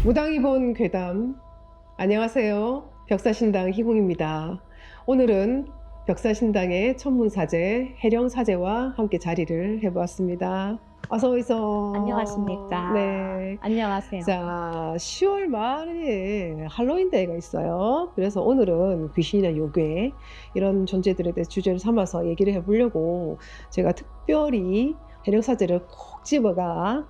무당이 본 괴담. 안녕하세요. 벽사신당 희궁입니다. 오늘은 벽사신당의 천문사제 해령사제와 함께 자리를 해보았습니다. 어서 오이소. 안녕하십니까. 네. 안녕하세요. 자, 10월 말에 할로윈데이가 있어요. 그래서 오늘은 귀신이나 요괴 이런 존재들에 대해 주제를 삼아서 얘기를 해보려고 제가 특별히 해령사제를 콕 집어가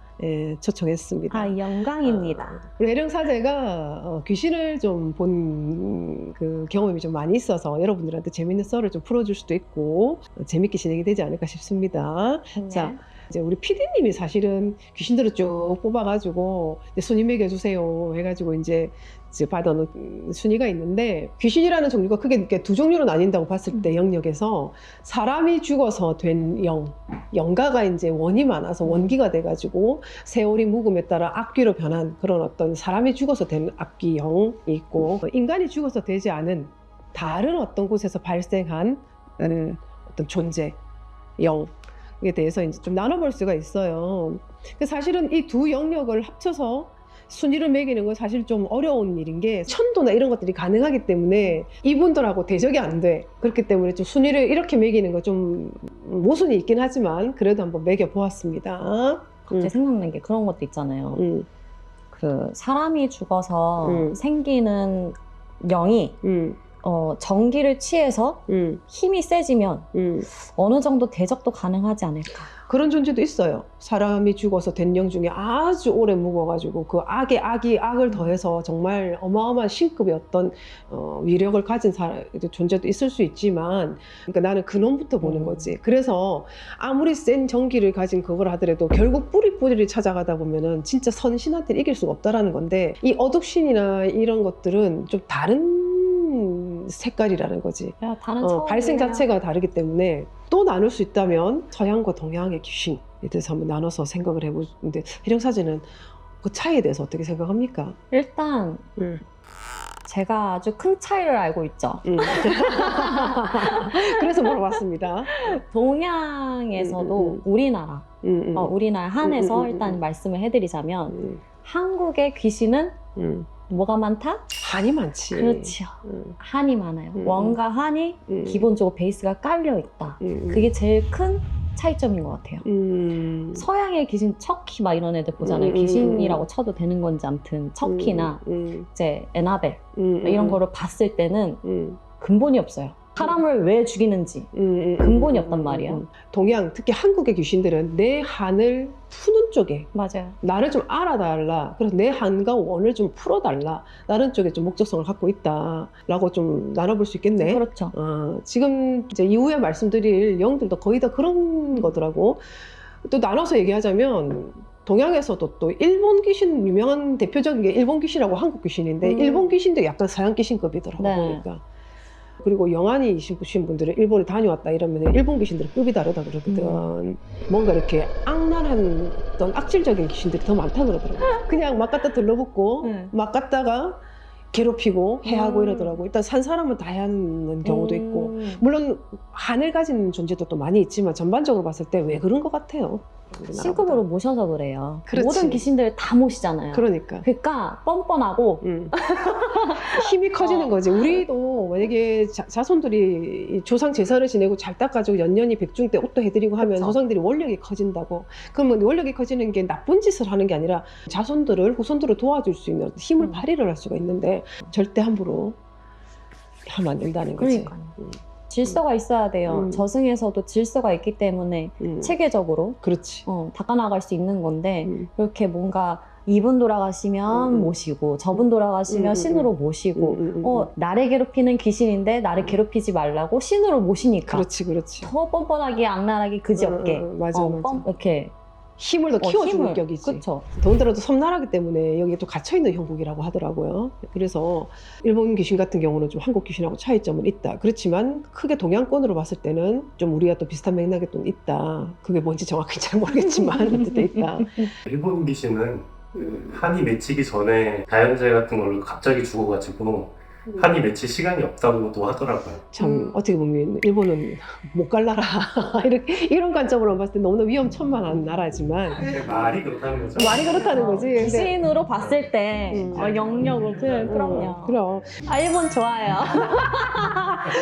초청했습니다. 영광입니다. 우리 해령사제가 귀신을 좀 본 그 경험이 좀 많이 있어서 여러분들한테 재밌는 썰을 좀 풀어줄 수도 있고 재밌게 진행이 되지 않을까 싶습니다. 네. 자, 이제 우리 PD님이 사실은 귀신들을 쭉 뽑아가지고 순위 매겨주세요 해가지고 이제 받아놓은 순위가 있는데, 귀신이라는 종류가 크게 이렇게 두 종류로 나뉜다고 봤을 때 영역에서 사람이 죽어서 된 영가가 이제 원이 많아서 원기가 돼가지고 세월이 묵음에 따라 악귀로 변한 그런 어떤 사람이 죽어서 된 악귀영이 있고, 인간이 죽어서 되지 않은 다른 어떤 곳에서 발생한 어떤 존재, 영에 대해서 이제 좀 나눠볼 수가 있어요. 사실은 이 두 영역을 합쳐서 순위를 매기는 건 사실 좀 어려운 일인 게, 천도나 이런 것들이 가능하기 때문에 이분들하고 대적이 안 돼. 그렇기 때문에 좀 순위를 이렇게 매기는 건 좀 모순이 있긴 하지만 그래도 한번 매겨보았습니다. 갑자기 생각난 게 그런 것도 있잖아요. 그 사람이 죽어서 생기는 영이 전기를 취해서 힘이 세지면 어느 정도 대적도 가능하지 않을까. 그런 존재도 있어요. 사람이 죽어서 된 영 중에 아주 오래 묵어가지고 그 악에 악이 악을 더해서 정말 어마어마한 신급의 어떤 위력을 가진 존재도 있을 수 있지만, 그러니까 나는 근원부터 보는 거지. 그래서 아무리 센 전기를 가진 그걸 하더라도 결국 뿌리를 찾아가다 보면은 진짜 선신한테 이길 수가 없다라는 건데, 이 어둑신이나 이런 것들은 좀 다른 색깔이라는 거지. 야, 다른 발생 자체가 다르기 때문에 또 나눌 수 있다면 서양과 동양의 귀신에 대해서 한번 나눠서 생각을 해보는데, 해령사제는 그 차이에 대해서 어떻게 생각합니까? 일단 제가 아주 큰 차이를 알고 있죠. 그래서 물어봤습니다. 동양에서도 우리나라, 우리나라 한에서 일단 말씀을 해드리자면 한국의 귀신은 뭐가 많다? 한이 많지. 그렇지요. 한이 많아요. 원과 한이 기본적으로 베이스가 깔려 있다. 그게 그게 제일 큰 차이점인 것 같아요. 서양의 귀신, 척키 막 이런 애들 보잖아요. 귀신이라고 쳐도 되는 건지 아무튼 척키나 이제 에나벨 이런 거를 봤을 때는 근본이 없어요. 사람을 왜 죽이는지 근본이 없단 말이야. 동양, 특히 한국의 귀신들은 내 한을 푸는 쪽에, 맞아요. 나를 좀 알아달라, 그래서 내 한과 원을 좀 풀어달라, 다른 쪽에 좀 목적성을 갖고 있다라고 좀 나눠볼 수 있겠네. 그렇죠. 지금 이제 이후에 말씀드릴 영들도 거의 다 그런 거더라고. 또 나눠서 얘기하자면 동양에서도 또 일본 귀신, 유명한 대표적인 게 일본 귀신하고 한국 귀신인데, 일본 귀신도 약간 서양 귀신급이더라고. 네. 보니까. 그리고 영안이신 분들은 일본에 다녀왔다 이러면 일본 귀신들은 급이 다르다 그러거든. 뭔가 이렇게 악랄한 어떤 악질적인 귀신들이 더 많다 그러더라고. 그냥 막 갖다 들러붙고 막 갖다가 괴롭히고 해하고 이러더라고. 일단 산 사람은 다 해하는 경우도 있고, 물론 한을 가진 존재도 많이 있지만 전반적으로 봤을 때 왜 그런 것 같아요. 신급으로 모셔서 그래요. 그렇지. 모든 귀신들을 다 모시잖아요. 그러니까 뻔뻔하고 힘이 커지는 거지. 우리도 만약에 자손들이 조상 제사를 지내고 잘 닦아주고 연년이 백중 때 옷도 해드리고 하면 그쵸. 조상들이 원력이 커진다고. 그러면 원력이 커지는 게 나쁜 짓을 하는 게 아니라 자손들을, 후손들을 도와줄 수 있는 힘을 발휘를 할 수가 있는데, 절대 함부로 하면 안 된다는 거지. 그러니까요. 질서가 있어야 돼요. 저승에서도 질서가 있기 때문에 체계적으로 그렇지. 닦아나갈 수 있는 건데, 그렇게 뭔가 이분 돌아가시면 모시고 저분 돌아가시면 신으로 모시고 나를 괴롭히는 귀신인데 나를 괴롭히지 말라고 신으로 모시니까 그렇지. 더 뻔뻔하게 악랄하게 그지없게 맞아. 이렇게 힘을 더 키워주는 격이지. 그렇죠. 더군다나 또 섬나라기 때문에 여기에 또 갇혀있는 형국이라고 하더라고요. 그래서 일본 귀신 같은 경우는 좀 한국 귀신하고 차이점은 있다. 그렇지만 크게 동양권으로 봤을 때는 좀 우리가 또 비슷한 맥락이 또 있다. 그게 뭔지 정확히 잘 모르겠지만 어쨌든 있다. 일본 귀신은 한이 맺히기 전에 자연재해 같은 걸로 갑자기 죽어가지고 한이 맺힐 시간이 없다고도 하더라고요. 참 어떻게 보면 일본은 못 갈 나라 이런 관점으로 봤을 때 너무나 위험천만한 나라지만 말이 그렇다는 거죠. 말이 그렇다는 거지. 근데 귀신으로 봤을 때 영역을 그럼요. 그럼 아, 일본 좋아요.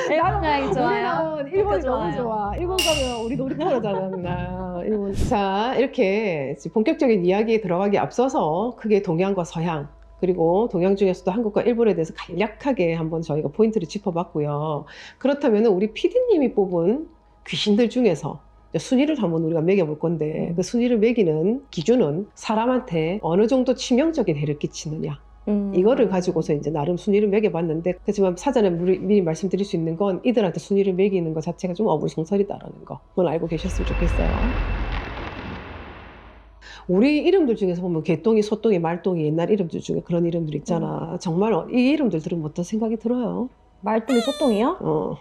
일본 여행 좋아요. 우리는 일본이 좋아요. 너무 좋아. 일본 가면 우리 놀이터잖아. 나 일본. 자, 이렇게 본격적인 이야기에 들어가기 앞서서 크게 동양과 서양 그리고 동양 중에서도 한국과 일본에 대해서 간략하게 한번 저희가 포인트를 짚어봤고요. 그렇다면 우리 PD님이 뽑은 귀신들 중에서 순위를 한번 우리가 매겨볼 건데 그 순위를 매기는 기준은 사람한테 어느 정도 치명적인 해를 끼치느냐 이거를 가지고서 이제 나름 순위를 매겨봤는데, 그렇지만 사전에 미리 말씀드릴 수 있는 건 이들한테 순위를 매기는 것 자체가 좀 어불성설이다라는 거, 그건 알고 계셨으면 좋겠어요. 우리 이름들 중에서 보면 개똥이, 소똥이, 말똥이 옛날 이름들 중에 그런 이름들 있잖아. 정말 이 이름들 들으면 어떤 생각이 들어요? 말똥이 소똥이요?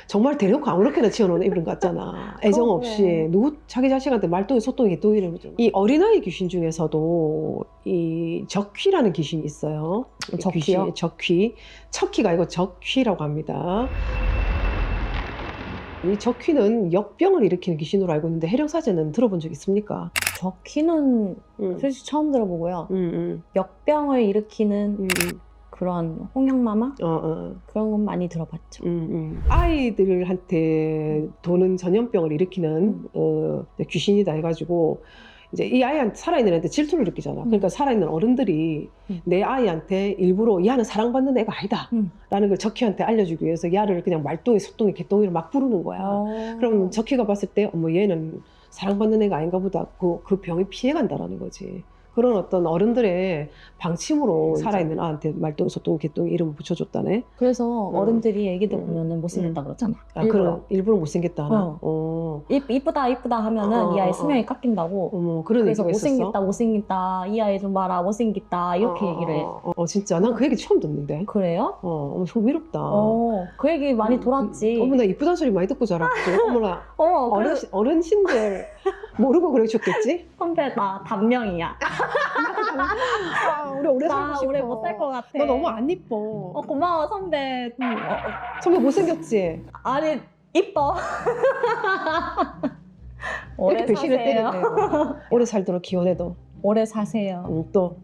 정말 대놓고 아무렇게나 지어놓는 이름 같잖아. 애정 없이 누구 자기 자식한테 말똥이, 소똥이, 개똥이 이름을 좀. 이 어린아이 귀신 중에서도 이 적귀라는 귀신이 있어요. 적귀요? 적귀. 척귀가 아니고 적귀라고 합니다. 이 적귀는 역병을 일으키는 귀신으로 알고 있는데 해령사제는 들어본 적 있습니까? 적귀는 솔직히 처음 들어보고요. 역병을 일으키는 그런 홍역마마? 그런 건 많이 들어봤죠. 아이들한테 도는 전염병을 일으키는 귀신이다 해가지고 이제 이 아이한테, 살아있는 애한테 질투를 느끼잖아. 그러니까 살아있는 어른들이 내 아이한테 일부러 야는 사랑받는 애가 아니다 라는 걸 적희한테 알려주기 위해서 야를 그냥 말똥이, 소똥이, 개똥이를 막 부르는 거야. 그럼 적희가 봤을 때 어머 얘는 사랑받는 애가 아닌가 보다. 그 병이 피해간다라는 거지. 그런 어떤 어른들의 방침으로 살아있는 아한테 말똥이, 소똥이, 개똥이 이름을 붙여줬다네. 그래서 어른들이 애기들 보면은 못생겼다 그러잖아. 일부러 못생겼다 하나? 이쁘다 이쁘다 하면은 이 아이 수명이 깎인다고. 그런 그래서 얘기가 있었어? 못생겼다 못생겼다 이 아이 좀 봐라 못생겼다 이렇게 얘기를 해. 진짜 난 그 얘기 처음 듣는데. 그래요? 엄청 흥미롭다. 그 얘기 많이 돌았지. 어머나 이쁘다는 소리 많이 듣고 자랐지. 어머나 어르신들 모르고 그러셨겠지? 선배 나 단명이야. 우리 오래 살고 나 싶어. 오래 못 살 것 같아. 너 너무 안 이뻐. 고마워 선배. 선배 못생겼지? 아니 이뻐. 오래 이렇게 배신을 사세요. 때리네. 오래 살도록 기원해도. 오래 사세요. 또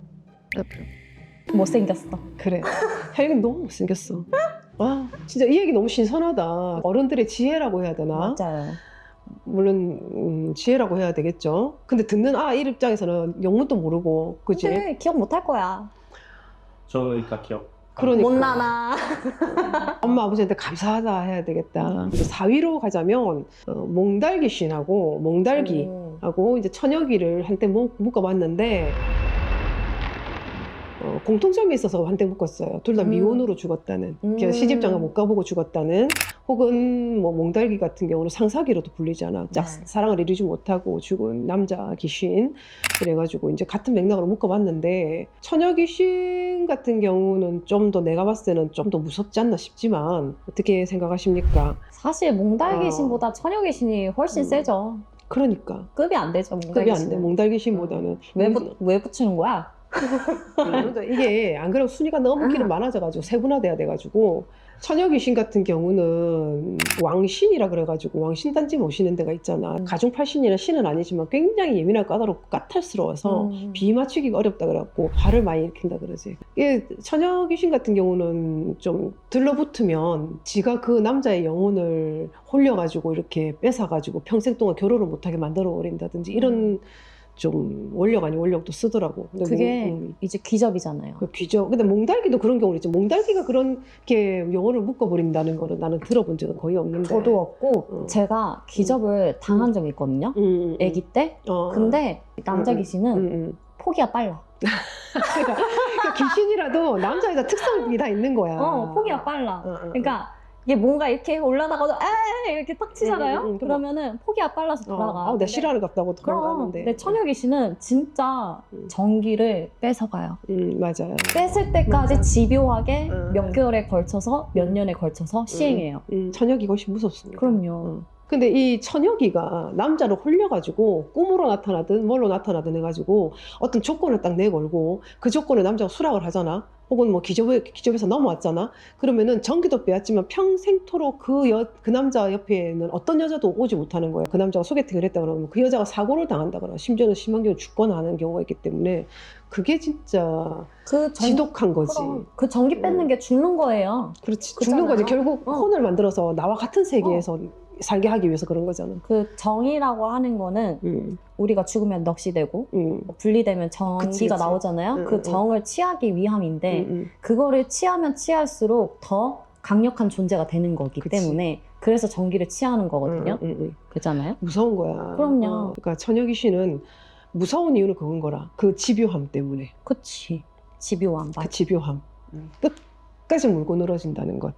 못생겼어. 그래. 혜영이 너무 못생겼어. 와 진짜 이 얘기 너무 신선하다. 어른들의 지혜라고 해야 되나? 맞아요. 물론 지혜라고 해야 되겠죠. 근데 듣는 아이 입장에서는 영문도 모르고, 그치? 근데 기억 못 할 거야. 저희가 기억. 그러니까 못 나나. 엄마 아버지한테 감사하다 해야 되겠다. 4위로 가자면 몽달귀 신하고 몽달귀하고 이제 처녀귀를 한때 묶어봤는데 공통점이 있어서 한때 묶었어요. 둘 다 미혼으로 죽었다는, 시집장가 못 가보고 죽었다는, 혹은 뭐 몽달귀 같은 경우는 상사귀로도 불리잖아. 사랑을 이루지 못하고 죽은 남자 귀신. 그래가지고 이제 같은 맥락으로 묶어봤는데, 처녀 귀신 같은 경우는 좀 더 내가 봤을 때는 좀 더 무섭지 않나 싶지만 어떻게 생각하십니까? 사실 몽달귀신보다 처녀귀신이 훨씬 세죠. 그러니까 급이 안 되죠. 급이 안 돼. 몽달귀신보다는. 왜 붙이는 거야? 그러니까 이게 안 그래도 순위가 너무 길은 많아져가지고 세분화돼야 돼가지고, 처녀 귀신 같은 경우는 왕신이라 그래가지고 왕신단지 모시는 데가 있잖아. 가중팔신이나 신은 아니지만 굉장히 예민하고 까다롭고 까탈스러워서 비 맞추기가 어렵다 그래갖고 화를 많이 일으킨다 그러지. 이게 처녀 귀신 같은 경우는 좀 들러붙으면 지가 그 남자의 영혼을 홀려가지고 이렇게 뺏어가지고 평생 동안 결혼을 못하게 만들어 버린다든지 이런 좀 원력 아닌 원력도 쓰더라고. 근데 그게 이제 귀접이잖아요. 귀접. 근데 몽달귀도 그런 경우는 있지. 몽달귀가 그렇게 영혼을 묶어버린다는 거는 나는 들어본 적은 거의 없는데. 저도 없고 제가 귀접을 당한 적이 있거든요. 아기 때. 근데 남자 귀신은 포기가 빨라. 그러니까 귀신이라도 남자애가 특성이 다 있는 거야. 포기가 빨라. 그러니까 이게 뭔가 이렇게 올라다가도 이렇게 탁 치잖아요. 그러면은 포기가 빨라서 돌아가. 내 싫어하는 것 같다고 그럼 돌아가는데. 근데 처녀 귀신은 진짜 전기를 뺏어가요. 맞아요. 뺏을 때까지 집요하게 몇 개월에 걸쳐서 몇 년에 걸쳐서 시행해요. 처녀귀가 훨씬 무섭습니다. 그럼요. 근데 이 처녀귀가 남자를 홀려가지고 꿈으로 나타나든 뭘로 나타나든 해가지고 어떤 조건을 딱 내걸고 그 조건에 남자가 수락을 하잖아. 혹은 뭐 기접에서 넘어왔잖아. 그러면은 전기도 빼앗지만 평생토록 그 남자 옆에는 어떤 여자도 오지 못하는 거야. 그 남자가 소개팅을 했다 그러면 그 여자가 사고를 당한다거나 심지어는 심한 경우 죽거나 하는 경우가 있기 때문에 그게 진짜 지독한 거지. 그럼 그 전기 뺏는 게 죽는 거예요. 그렇지. 그잖아요. 죽는 거지. 결국 혼을 만들어서 나와 같은 세계에서 살게 하기 위해서 그런 거잖아. 그 정이라고 하는 거는 우리가 죽으면 넋이 되고 분리되면 전기가 그치. 나오잖아요. 그 정을 취하기 위함인데 그거를 취하면 취할수록 더 강력한 존재가 되는 거기 그치. 때문에 그래서 전기를 취하는 거거든요. 그렇잖아요. 무서운 거야. 그럼요. 그러니까 처녀 귀신은 무서운 이유는 그건 거라. 그 집요함 때문에. 그치. 집요함. 그 집요함. 끝까지 물고 늘어진다는 것.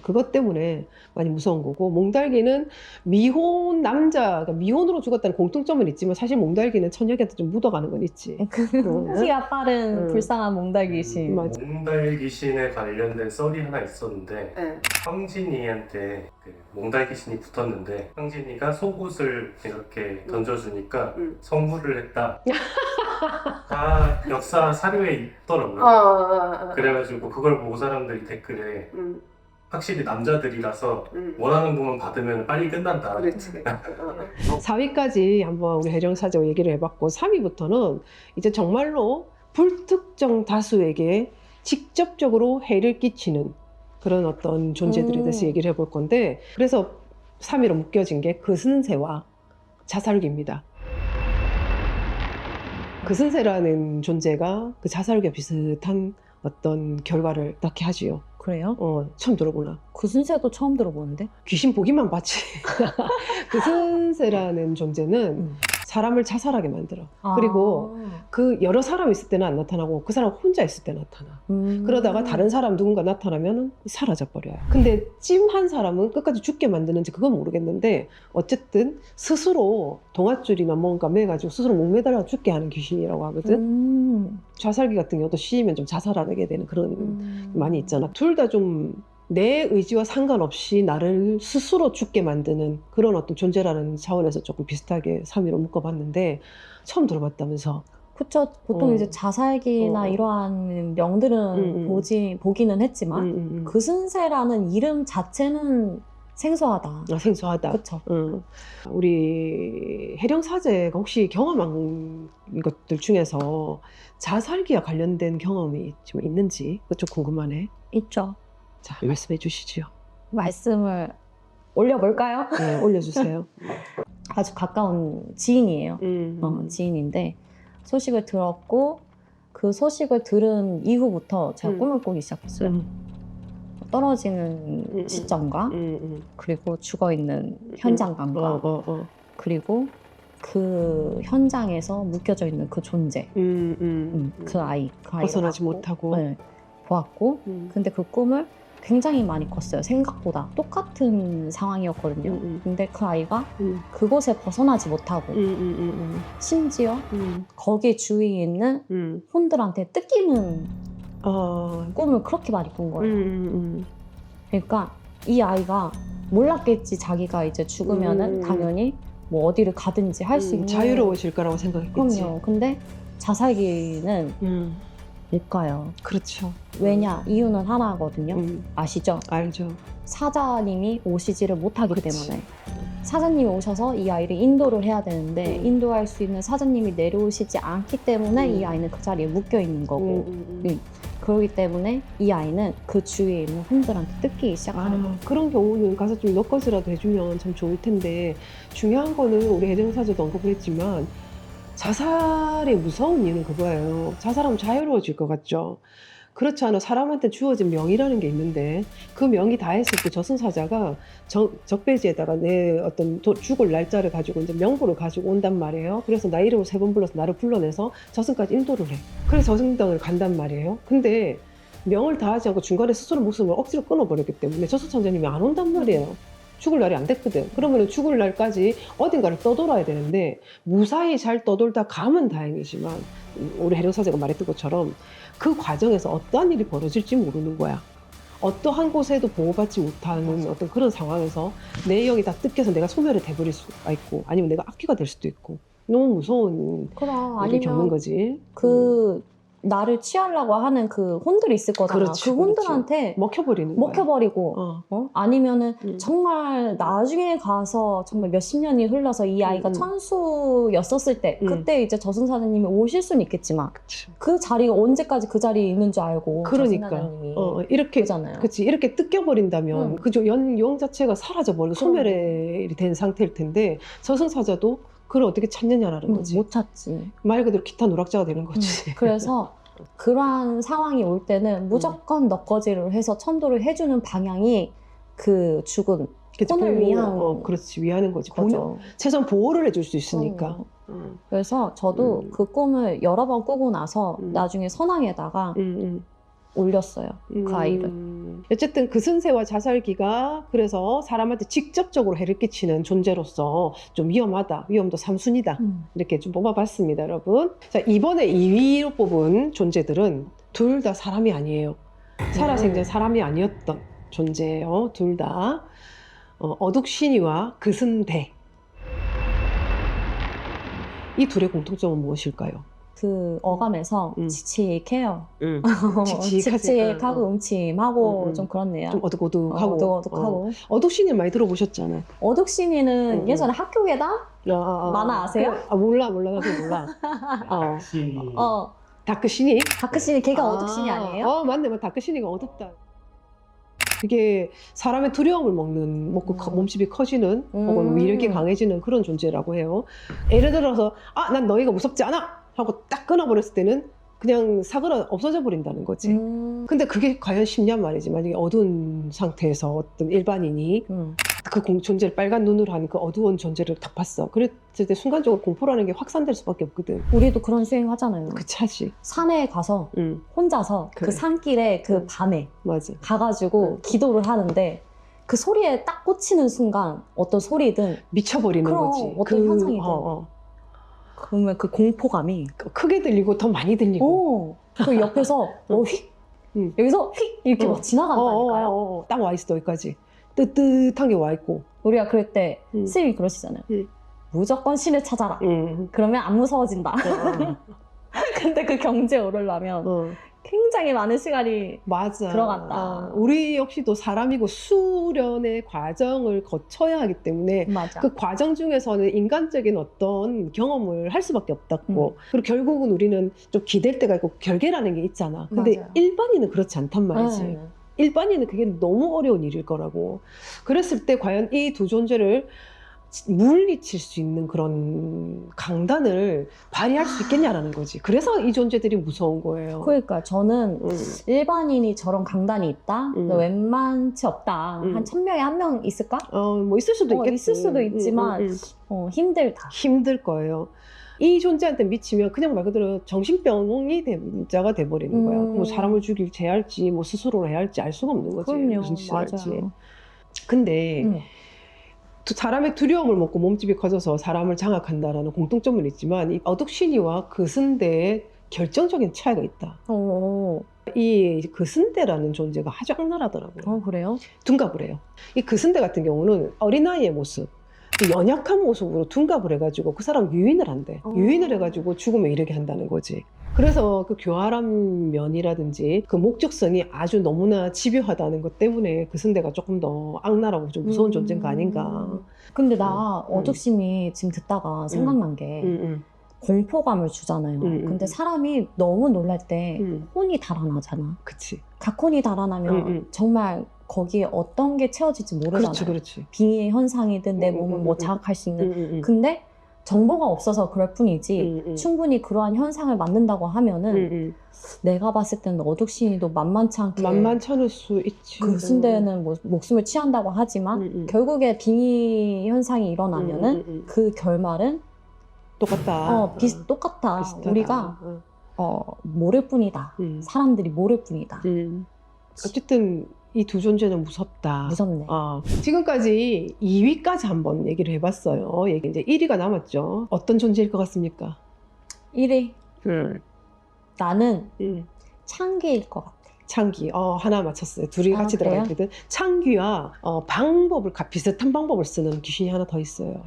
그것 때문에 많이 무서운 거고, 몽달기는 미혼 남자, 그러니까 미혼으로 죽었다는 공통점은 있지만 사실 몽달기는 처녀한테 좀 묻어가는 건 있지. 키가 빠른 불쌍한 몽달 귀신. 맞아. 몽달 귀신에 관련된 썰이 하나 있었는데 네. 황진이한테 그 몽달 귀신이 붙었는데 황진이가 속옷을 이렇게 던져주니까 선물을 했다. 다 역사 사료에 있더라고요. 그래가지고 그걸 보고 사람들이 댓글에 확실히 남자들이라서 원하는 부분 받으면 빨리 끝난다. 그렇지. 4위까지 한번 우리 해령사제와 얘기를 해봤고 3위부터는 이제 정말로 불특정 다수에게 직접적으로 해를 끼치는 그런 어떤 존재들에 대해서 얘기를 해볼 건데, 그래서 3위로 묶여진 게 그슨새와 자살귀입니다. 그슨새라는 존재가 그 자살귀와 비슷한 어떤 결과를 낳게 하지요. 그래요? 처음 들어보나? 구순새도 처음 들어보는데? 귀신 보기만 봤지. 그슨새라는 존재는 사람을 자살하게 만들어. 그리고 그 여러 사람 있을 때는 안 나타나고 그 사람 혼자 있을 때 나타나. 그러다가 다른 사람 누군가 나타나면 사라져 버려요. 근데 찜한 사람은 끝까지 죽게 만드는지 그건 모르겠는데 어쨌든 스스로 동아줄이나 뭔가 매가지고 스스로 목매달아 죽게 하는 귀신이라고 하거든. 자살기 같은 경우도 씌이면 좀 자살하게 되는 그런 많이 있잖아. 둘 다 좀 내 의지와 상관없이 나를 스스로 죽게 만드는 그런 어떤 존재라는 차원에서 조금 비슷하게 3위로 묶어봤는데 처음 들어봤다면서. 그쵸. 보통 이제 자살기나 이러한 명들은 보기는 했지만 그슨새라는 이름 자체는 생소하다. 생소하다. 그쵸. 우리 해령사제가 혹시 경험한 것들 중에서 자살기와 관련된 경험이 좀 있는지 그거 좀 궁금하네. 있죠. 자, 말씀해 주시죠. 말씀을 올려볼까요? 네, 올려주세요. 아주 가까운 지인이에요. 지인인데 소식을 들었고 그 소식을 들은 이후부터 제가 꿈을 꾸기 시작했어요. 떨어지는 시점과 그리고 죽어있는 현장감과 그리고 그 현장에서 묶여져 있는 그 존재, 그 아이 벗어나지 못하고 보았고 근데 그 꿈을 굉장히 많이 꿨어요. 생각보다 똑같은 상황이었거든요. 근데 그 아이가 그곳에 벗어나지 못하고 심지어 거기 주위에 있는 혼들한테 뜯기는 꿈을 그렇게 많이 꾼 거예요. 그러니까 이 아이가 몰랐겠지. 자기가 이제 죽으면은 당연히 뭐 어디를 가든지 할 수 있는 자유로워질 거라고 생각했겠지. 그럼요. 근데 자살기는 못 가요. 그렇죠. 왜냐? 이유는 하나거든요. 아시죠? 알죠. 사자님이 오시지를 못하기 그치. 때문에 사자님이 오셔서 이 아이를 인도를 해야 되는데 인도할 수 있는 사자님이 내려오시지 않기 때문에 이 아이는 그 자리에 묶여 있는 거고 그렇기 때문에 이 아이는 그 주위에 있는 혼들한테 뜯기기 시작하는 거예요. 그런 경우는 가서 좀 엮어서라도 해주면 참 좋을 텐데 중요한 거는 우리 해령사제도 언급을 했지만 자살의 무서운 이유는 그거예요. 자살하면 자유로워질 것 같죠. 그렇지 않아 사람한테 주어진 명이라는 게 있는데 그 명이 다했을 때 저승사자가 적배지에다가 내 어떤 죽을 날짜를 가지고 이제 명부를 가지고 온단 말이에요. 그래서 나 이름을 3번 불러서 나를 불러내서 저승까지 인도를 해. 그래서 저승당을 간단 말이에요. 근데 명을 다하지 않고 중간에 스스로 목숨을 억지로 끊어버렸기 때문에 저승천자님이 안 온단 말이에요. 죽을 날이 안 됐거든. 그러면 죽을 날까지 어딘가를 떠돌아야 되는데 무사히 잘 떠돌다 가면 다행이지만 우리 해령사제가 말했던 것처럼 그 과정에서 어떠한 일이 벌어질지 모르는 거야. 어떠한 곳에도 보호받지 못하는 어떤 그런 상황에서 내 영이 다 뜯겨서 내가 소멸이 돼버릴 수가 있고 아니면 내가 악귀가 될 수도 있고 너무 무서운 그럼 일을 겪는 아니면 거지. 그 나를 취하려고 하는 그 혼들이 있을 거잖아. 그렇지, 그 혼들한테 먹혀버리는 거야. 먹혀버리고 아니면은 정말 나중에 가서 정말 몇십 년이 흘러서 이 아이가 천수였었을 때 그때 이제 저승사자님이 오실 수는 있겠지만 그치. 그 자리가 언제까지 그 자리에 있는 줄 알고 그러니까 저승사자님이 이렇게 그잖아요. 그치 이렇게 뜯겨버린다면 그죠 영 자체가 사라져버리고 소멸이 된 상태일 텐데 저승사자도 그걸 어떻게 찾느냐라는 거지. 못 찾지. 말 그대로 기타 누락자가 되는 거지. 그래서 그러한 상황이 올 때는 무조건 넉거지를 해서 천도를 해주는 방향이 그 죽은 혼을 위한 그렇지 위하는 거지. 거죠. 최소한 보호를 해줄 수 있으니까. 그래서 저도 그 꿈을 여러 번 꾸고 나서 나중에 선왕에다가 올렸어요. 그 아이를. 어쨌든 그 승세와 자살기가 그래서 사람한테 직접적으로 해를 끼치는 존재로서 좀 위험하다. 위험도 3순위다. 이렇게 좀 뽑아봤습니다, 여러분. 자, 이번에 2위로 뽑은 존재들은 둘 다 사람이 아니에요. 살아생전 사람이 아니었던 존재예요. 둘 다. 어둑신이와 그승대. 이 둘의 공통점은 무엇일까요? 그 어감에서 지치케요. 칙칙하고 음침하고 좀 그렇네요. 좀 어둑어둑하고. 어둑어둑하고. 어둑신이 많이 들어보셨잖아. 어둑신이는 예전에 학교계다? 만화 아세요? 몰라 나도 몰라. 신이 다크신이? 다크신이 걔가 어둑신이 아니에요? 맞네. 다크신이가 어둡다. 그게 사람의 두려움을 먹고 몸집이 커지는 혹은 위력이 강해지는 그런 존재라고 해요. 예를 들어서 난 너희가 무섭지 않아! 하고 딱 끊어버렸을 때는 그냥 사그라 없어져 버린다는 거지. 근데 그게 과연 쉽냔 말이지. 만약에 어두운 상태에서 어떤 일반인이 그 존재를 빨간 눈으로 하는 그 어두운 존재를 딱 봤어. 그랬을 때 순간적으로 공포라는 게 확산될 수밖에 없거든. 우리도 그런 수행 하잖아요. 그 차지. 산에 가서 혼자서 그래. 그 산길에 그 밤에 맞아. 가가지고 기도를 하는데 그 소리에 딱 꽂히는 순간 어떤 소리든 미쳐버리는 그럼 거지. 어떤 현상이든 그러면 그 공포감이 크게 들리고 더 많이 들리고. 그 옆에서 휙 여기서 휙 이렇게 막 지나간다니까요. 딱 와 있어 여기까지. 뜨뜻한 게 와 있고. 우리가 그럴 때 스님이 그러시잖아요. 무조건 신을 찾아라. 그러면 안 무서워진다. 근데 그 경지에 오르려면 굉장히 많은 시간이 들어간다. 우리 역시도 사람이고 수련의 과정을 거쳐야 하기 때문에 맞아. 그 과정 중에서는 인간적인 어떤 경험을 할 수밖에 없다고. 그리고 결국은 우리는 좀 기댈 때가 있고 결계라는 게 있잖아. 근데 맞아요. 일반인은 그렇지 않단 말이지. 일반인은 그게 너무 어려운 일일 거라고. 그랬을 때 과연 이 두 존재를 물리칠 수 있는 그런 강단을 발휘할 수 있겠냐라는 거지. 그래서 이 존재들이 무서운 거예요. 그러니까 저는 일반인이 저런 강단이 있다? 웬만치 없다. 한 1000명에 1명 있을까? 뭐 있을 수도 있겠지. 있을 수도 있지만 힘들다. 힘들 거예요. 이 존재한테 미치면 그냥 말 그대로 정신병이 자가 돼버리는 거야. 뭐 사람을 제해야 할지 뭐 스스로 해야 할지 알 수가 없는 거지. 그럼요. 무슨 짓을 할지. 맞아요. 근데 사람의 두려움을 먹고 몸집이 커져서 사람을 장악한다라는 공통점은 있지만 이 어둑신이와 그승대의 결정적인 차이가 있다. 이 그승대라는 존재가 아주 악랄하더라고요. 그래요? 둔갑을 해요. 이 그승대 같은 경우는 어린아이의 모습, 연약한 모습으로 둔갑을 해가지고 그 사람 유인을 한대. 유인을 해가지고 죽음에 이르게 한다는 거지. 그래서 그 교활한 면이라든지 그 목적성이 아주 너무나 집요하다는 것 때문에 그승대가 조금 더 악랄하고 좀 무서운 존재가 아닌가. 근데 나 어둑신이 지금 듣다가 생각난 게 공포감을 주잖아요. 근데 사람이 너무 놀랄 때 혼이 달아나잖아. 그치. 각혼이 달아나면 정말 거기에 어떤 게 채워질지 모르잖아요. 그렇지. 빙의 현상이든 내 몸을 뭐 자극할 수 있는. 근데 정보가 없어서 그럴 뿐이지 충분히 그러한 현상을 만든다고 하면은 내가 봤을 때는 어둑신이도 만만치 않을 수 있지. 그승대는 뭐 목숨을 취한다고 하지만 결국에 빙의 현상이 일어나면은 그 결말은 똑같다. 똑같다. 비슷하다. 우리가 모를 뿐이다. 사람들이 모를 뿐이다. 어쨌든 이 두 존재는 무섭다. 무섭네. 지금까지 2위까지 한번 얘기를 해봤어요. 이제 1위가 남았죠. 어떤 존재일 것 같습니까? 1위. 나는 창기일 것 같아. 창기. 하나 맞췄어요. 둘이 같이 그래요? 들어가 있거든. 창기와 비슷한 방법을 쓰는 귀신이 하나 더 있어요.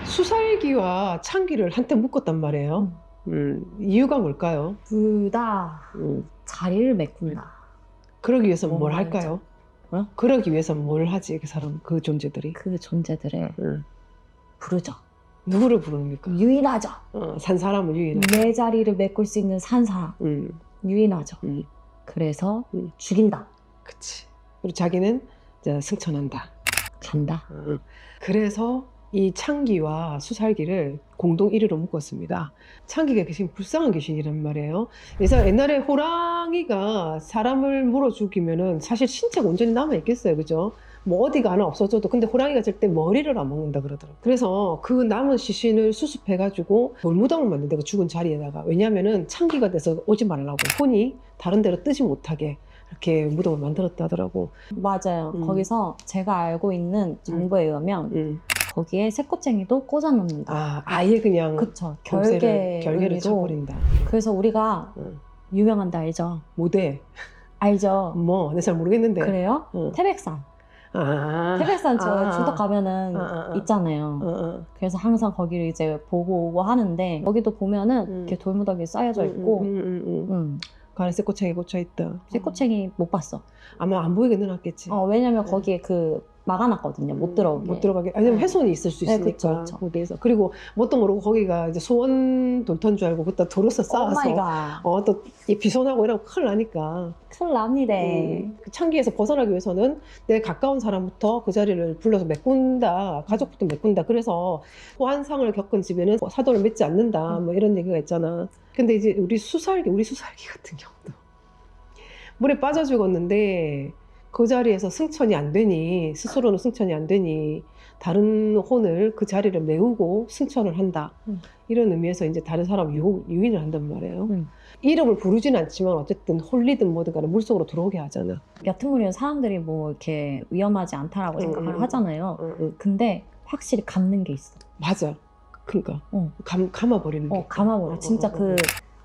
수살기와 창기를 한때 묶었단 말이에요. 이유가 뭘까요? 둘 다 음. 자리를 메꾼다. 그러기 위해서 뭘 뭔가 할까요? 어? 그러기 위해서 뭘 하지 그 사람, 그 존재들이? 그 존재들을 음. 부르죠. 누구를 부릅니까? 유인하죠. 산 사람을 유인하죠. 내 자리를 메꿀 수 있는 산 사람 유인하죠. 그래서 죽인다. 그치. 그리고 자기는 이제 승천한다. 간다. 그래서 이 창기와 수살기를 공동 1위로 묶었습니다. 창기가 귀신, 불쌍한 귀신이란 말이에요. 그래서 옛날에 호랑이가 사람을 물어 죽이면은 사실 신체가 온전히 남아있겠어요. 그죠? 뭐 어디가 하나 없어져도. 근데 호랑이가 절대 머리를 안 먹는다 그러더라고요. 그래서 그 남은 시신을 수습해가지고 돌무덤을 만든다. 그 죽은 자리에다가. 왜냐면은 창기가 돼서 오지 말라고. 혼이 다른 데로 뜨지 못하게 이렇게 무덤을 만들었다 하더라고. 맞아요. 거기서 제가 알고 있는 정보에 의하면 거기에 새꼬챙이도 꽂아 놓는다. 아예 그냥 그쵸. 결계를 의미로. 쳐버린다. 그래서 우리가 유명한 데 알죠? 모대. 알죠? 뭐, 내 잘 모르겠는데. 그래요? 태백산. 태백산 저 주덕 가면은 있잖아요. 그래서 항상 거기를 이제 보고 오고 하는데 거기도 보면은 이렇게 돌무더기 쌓여져 있고 그 안에 새꼬챙이 꽂혀있다. 새꼬챙이 못 봤어. 아마 안 보이게 넣어놨겠지. 왜냐면 거기에 그 막아놨거든요. 못 들어오게. 못 들어가게. 왜냐면 훼손이 있을 수 있으니까. 그쵸, 그쵸. 무대에서. 그리고 뭣도 모르고 거기가 이제 소원 돌턴 줄 알고 그때 도로서 쌓아서 오마이갓. 또 이 비손하고 이러면 큰일 나니까. 큰일 납니다. 그 창기에서 벗어나기 위해서는 내 가까운 사람부터 그 자리를 불러서 메꾼다. 가족부터 메꾼다. 그래서 호환상을 겪은 집에는 사돈을 맺지 않는다. 뭐 이런 얘기가 있잖아. 근데 이제 우리 수살기 같은 경우도 물에 빠져 죽었는데 그 자리에서 승천이 안 되니, 스스로는 승천이 안 되니 다른 혼을 그 자리를 메우고 승천을 한다. 이런 의미에서 이제 다른 사람 유인을 한단 말이에요. 이름을 부르지는 않지만 어쨌든 홀리든 뭐든 간에 물속으로 들어오게 하잖아. 얕은 물이는 사람들이 뭐 이렇게 위험하지 않다라고 생각을 하잖아요. 근데 확실히 감는 게 있어. 맞아. 그러니까 감아버리는 게. 감아버려. 진짜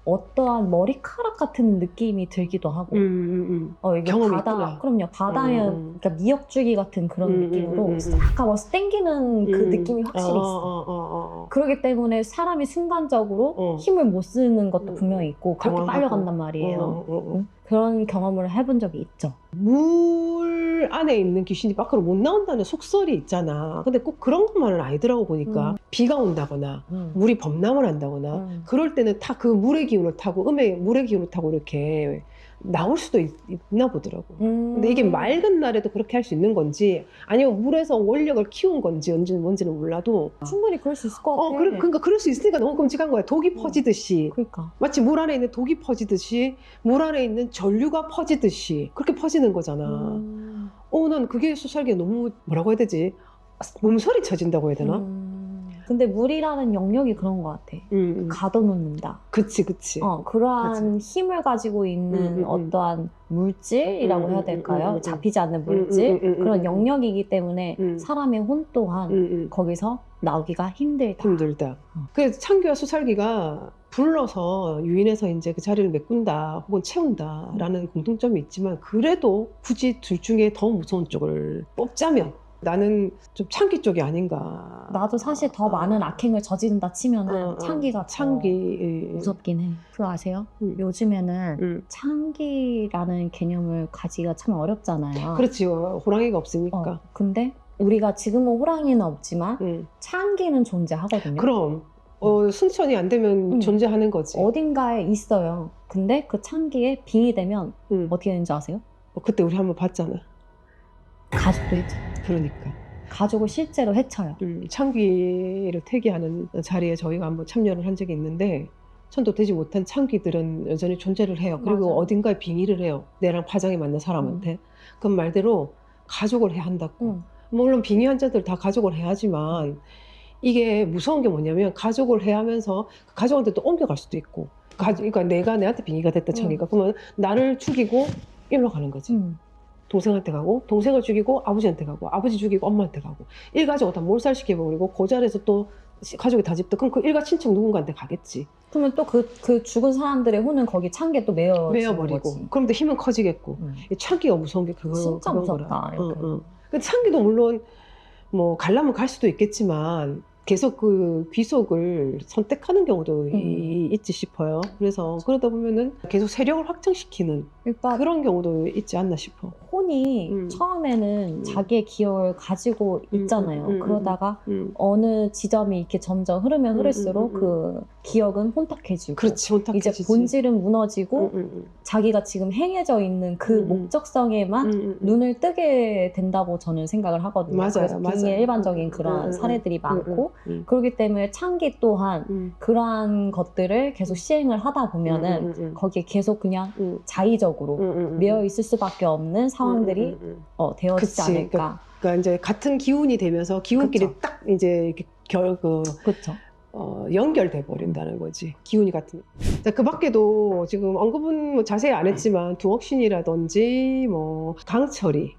어떠한 머리카락 같은 느낌이 들기도 하고. 이게 경험이 바다, 있구나. 그럼요. 바다면 그러니까 미역줄기 같은 그런 느낌으로 싹 감아서 땡기는 그 느낌이 확실히 있어. 그렇기 때문에 사람이 순간적으로 힘을 못 쓰는 것도 분명히 있고 그렇게 빨려간단 말이에요. 그런 경험을 해본 적이 있죠. 물 안에 있는 귀신이 밖으로 못 나온다는 속설이 있잖아. 근데 꼭 그런 것만은 아니더라고 보니까. 비가 온다거나 물이 범람을 한다거나 그럴 때는 다 그 물의 기운을 타고 물의 기운을 타고 이렇게 나올 수도 있나 보더라고. 근데 이게 맑은 날에도 그렇게 할 수 있는 건지 아니면 물에서 원력을 키운 건지 뭔지는 몰라도 충분히 그럴 수 있을 것 같아. 그러니까 그럴 수 있으니까 너무 끔찍한 거야. 독이 퍼지듯이. 그러니까. 마치 물 안에 있는 독이 퍼지듯이 물 안에 있는 전류가 퍼지듯이 그렇게 퍼지는 거잖아. 난 그게 수살기에 너무 뭐라고 해야 되지? 몸서리 쳐진다고 해야 되나? 근데 물이라는 영역이 그런 것 같아. 가둬놓는다. 그치. 그러한 힘을 가지고 있는 어떠한 물질이라고 해야 될까요? 잡히지 않는 물질? 그런 영역이기 때문에 사람의 혼 또한 거기서 나오기가 힘들다. 그래서 창기와 수살기가 불러서 유인해서 이제 그 자리를 메꾼다 혹은 채운다라는 공통점이 있지만 그래도 굳이 둘 중에 더 무서운 쪽을 뽑자면 나는 좀 창기 쪽이 아닌가. 나도 사실 더 많은 악행을 저지른다 치면은 창기가 무섭긴 해. 그거 아세요? 요즘에는 창기라는 개념을 가지기가 참 어렵잖아요. 그렇지. 호랑이가 없으니까. 근데 우리가 지금은 호랑이는 없지만 창기는 존재하거든요. 그럼 승천이 안 되면 존재하는 거지. 어딘가에 있어요. 근데 그 창기에 빙이 되면 어떻게 되는지 아세요? 그때 우리 한번 봤잖아. 가족도 해쳐. 그러니까. 가족을 실제로 해쳐요. 창기를 퇴기하는 자리에 저희가 한번 참여를 한 적이 있는데 천도되지 못한 창기들은 여전히 존재를 해요. 그리고 맞아. 어딘가에 빙의를 해요. 내랑 파장이 맞는 사람한테. 그 말대로 가족을 해야 한다고. 물론 빙의 환자들 다 가족을 해야 하지만 이게 무서운 게 뭐냐면 가족을 해야 하면서 가족한테 또 옮겨갈 수도 있고 그러니까 내한테 빙의가 됐다 창기가 그러면 나를 죽이고 일로 가는 거지. 동생한테 가고 동생을 죽이고 아버지한테 가고 아버지 죽이고 엄마한테 가고 일가족을 다 몰살시켜버리고 그 자리에서 또 가족이 다 집도 그럼 그 일가 친척 누군가한테 가겠지. 그러면 또 그 죽은 사람들의 혼은 거기 창기에 또 메어버리고 거지. 그럼 또 힘은 커지겠고 이 창기가 무서운 게 그거 진짜 그런 무섭다. 거라. 근데 창기도 물론 뭐 가려면 갈 수도 있겠지만 계속 그 귀속을 선택하는 경우도 있지 싶어요. 그래서 그러다 보면은 계속 세력을 확장시키는 그러니까 그런 경우도 있지 않나 싶어. 혼이 처음에는 자기의 기억을 가지고 있잖아요. 그러다가 어느 지점이 이렇게 점점 흐르면 흐를수록 그 기억은 혼탁해지고, 그렇지, 혼탁해지지. 이제 본질은 무너지고 자기가 지금 행해져 있는 그 목적성에만 눈을 뜨게 된다고 저는 생각을 하거든요. 맞아요, 그래서 맞아요. 굉장히 일반적인 그런 사례들이 많고, 그렇기 때문에 창기 또한 그러한 것들을 계속 시행을 하다 보면은 거기에 계속 그냥 자의적으로 매여 있을 수밖에 없는 상황들이 되어지지 그치. 않을까. 그러니까 이제 같은 기운이 되면서 기운끼리 그쵸. 딱 이제 이렇게 그렇죠. 연결돼 버린다는 거지. 기운이 같은. 그 밖에도 지금 언급은 뭐 자세히 안 했지만 두억신이라든지 뭐 강철이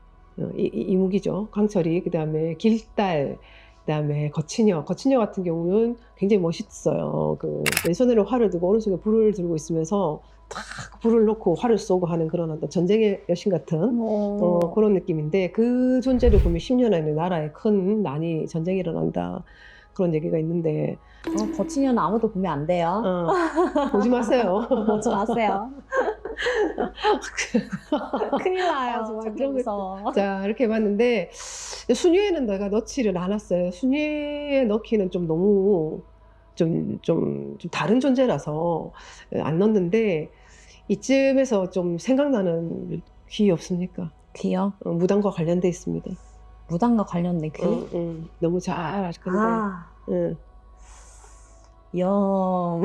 이무기죠. 강철이, 그다음에 길달, 그다음에 거친여 같은 경우는 굉장히 멋있어요. 그 왼손으로 활을 들고 오른손에 불을 들고 있으면서 탁 불을 놓고 활을 쏘고 하는 그런 어떤 전쟁의 여신 같은 그런 느낌인데, 그 존재를 보면 10년 안에 나라에 큰 난이 전쟁이 일어난다, 그런 얘기가 있는데 거친이는 아무도 보면 안 돼요. 보지 마세요. 보지 마세요. 큰일 나요. 정말 정말 무서워. 자, 이렇게 해봤는데 순위에는 내가 넣지를 않았어요. 순위에 넣기는 좀 너무 좀 다른 존재라서 안 넣었는데, 이쯤에서 좀 생각나는 귀 없습니까? 귀요? 무당과 관련돼 있습니다. 무당과 관련된 귀? 너무 잘 아실 건데. 아, 응. 염.